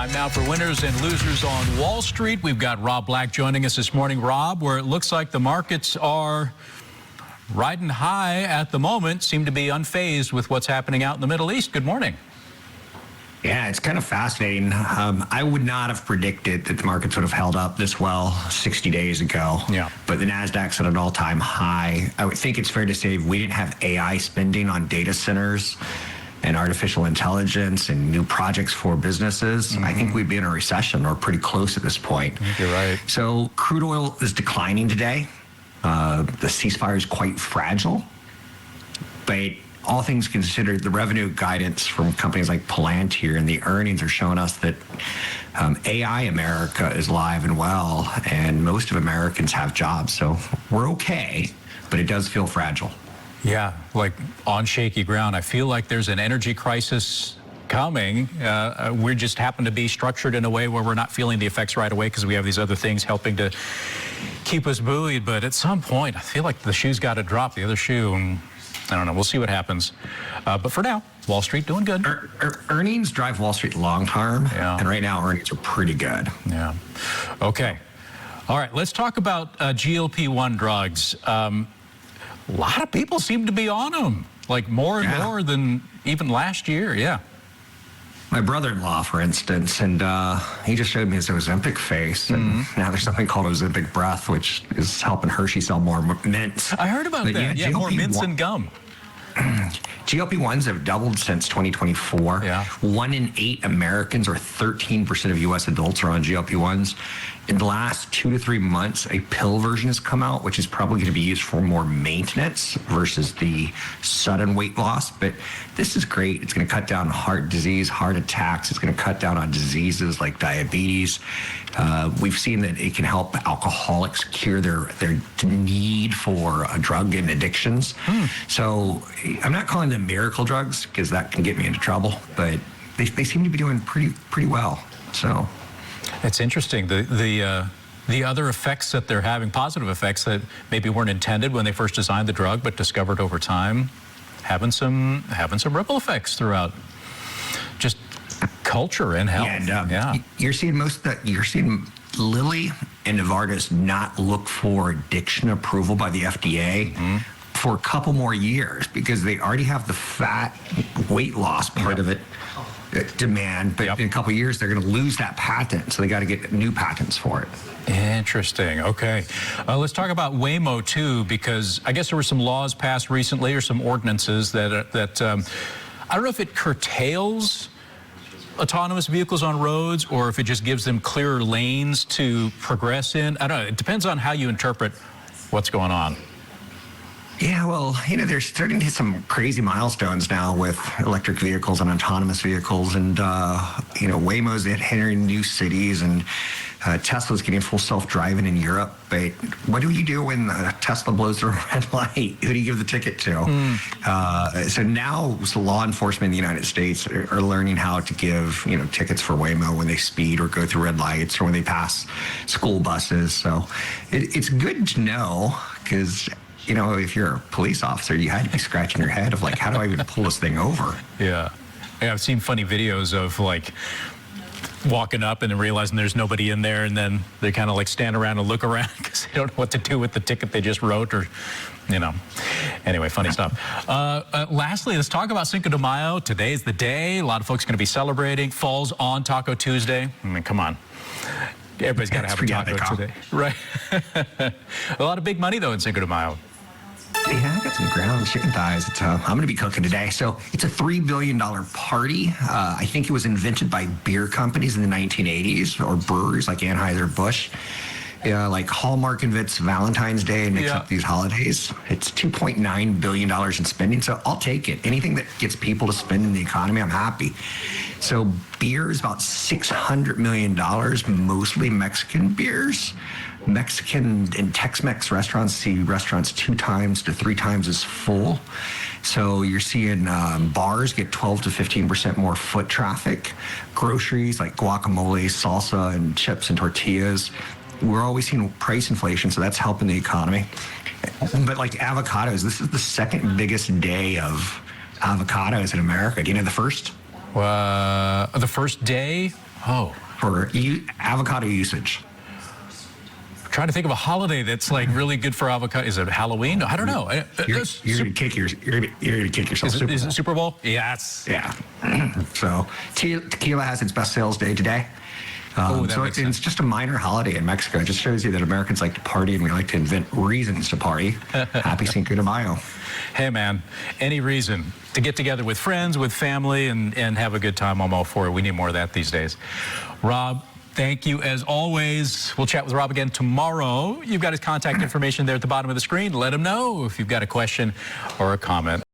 Time now for winners and losers on Wall Street. We've got Rob Black joining us this morning. Rob, where it looks like the markets are riding high at the moment, seem to be unfazed with what's happening out in the Middle East. Good morning. Yeah, it's kind of fascinating. I would not have predicted that the markets would have held up this well 60 days ago. Yeah. But the Nasdaq's at an all-time high. I would think it's fair to say if we didn't have AI spending on data centers and artificial intelligence and new projects for businesses, I think we'd be in a recession or pretty close at this point. I think you're right. So crude oil is declining today. The ceasefire is quite fragile, but all things considered, the revenue guidance from companies like Palantir and the earnings are showing us that AI America is live and well, and most of Americans have jobs. So we're okay, but it does feel fragile. Yeah, like on shaky ground. I feel like there's an energy crisis coming. We just happen to be structured in a way where we're not feeling the effects right away because we have these other things helping to keep us buoyed. But at some point, I feel like the shoe's got to drop, the other shoe. And I don't know. We'll see what happens. But for now, Wall Street doing good. Earnings drive Wall Street long term, and right now earnings are pretty good. Yeah. Okay. All right. Let's talk about GLP-1 drugs. A lot of people seem to be on them, like more and more than even last year. Yeah. My brother-in-law, for instance, and he just showed me his Ozempic face, and now there's something called Ozempic breath, which is helping Hershey sell more mints. I heard about that. Yeah, more mints and gum. GLP-1s have doubled since 2024. Yeah. 1 in 8 Americans, or 13% of U.S. adults, are on GLP-1s. In the last 2 to 3 months, a pill version has come out, which is probably going to be used for more maintenance versus the sudden weight loss. But this is great. It's going to cut down heart disease, heart attacks. It's going to cut down on diseases like diabetes. We've seen that it can help alcoholics cure their need for drug and addictions. So I'm not calling them miracle drugs because that can get me into trouble, but they seem to be doing pretty well. So it's interesting. The other effects that they're having, positive effects that maybe weren't intended when they first designed the drug, but discovered over time, having some ripple effects throughout just culture and health. Yeah, and you're seeing you're seeing Lilly and Novartis not look for addiction approval by the FDA for a couple more years because they already have the fat weight loss part of it demand, but in a couple of years they're going to lose that patent, so they got to get new patents for it. Interesting. Okay, let's talk about Waymo too, because I guess there were some laws passed recently or some ordinances that I don't know if it curtails autonomous vehicles on roads or if it just gives them clearer lanes to progress in. I don't know. It depends on how you interpret what's going on. Yeah, well, they're starting to hit some crazy milestones now with electric vehicles and autonomous vehicles, and Waymo's entering new cities, and Tesla's getting full self-driving in Europe. But what do you do when Tesla blows the red light? Who do you give the ticket to? So now law enforcement in the United States are learning how to give tickets for Waymo when they speed or go through red lights or when they pass school buses. So it's good to know because if you're a police officer, you had to be scratching your head of like, how do I even pull this thing over? Yeah, I've seen funny videos of like walking up and then realizing there's nobody in there, and then they kind of like stand around and look around because they don't know what to do with the ticket they just wrote, or Anyway, funny stuff. Lastly, let's talk about Cinco de Mayo. Today's the day. A lot of folks are going to be celebrating. Falls on Taco Tuesday. I mean, come on. Everybody's got to have a taco today. Right. A lot of big money, though, in Cinco de Mayo. Yeah, I got some ground chicken thighs. I'm going to be cooking today. So it's a $3 billion party. I think it was invented by beer companies in the 1980s, or breweries like Anheuser-Busch. Like Hallmark invents Valentine's Day and makes up these holidays. It's $2.9 billion in spending, so I'll take it. Anything that gets people to spend in the economy, I'm happy. So beer is about $600 million, mostly Mexican beers. Mexican and Tex-Mex restaurants see restaurants 2 times to 3 times as full. So you're seeing bars get 12 to 15% more foot traffic. Groceries like guacamole, salsa, and chips and tortillas. We're always seeing price inflation, so that's helping the economy. But like avocados, this is the second biggest day of avocados in America. Do you know the first? The first day? Oh. for avocado usage. Trying to think of a holiday that's like really good for avocado. Is it Halloween? I don't know. You're gonna kick yourself. Is it Super Bowl? Yes. Yeah. So tequila has its best sales day today. So it's just a minor holiday in Mexico. It just shows you that Americans like to party and we like to invent reasons to party. Happy Cinco de Mayo. Hey, man, any reason to get together with friends, with family, and have a good time, I'm all for it. We need more of that these days. Rob, thank you as always. We'll chat with Rob again tomorrow. You've got his contact information there at the bottom of the screen. Let him know if you've got a question or a comment.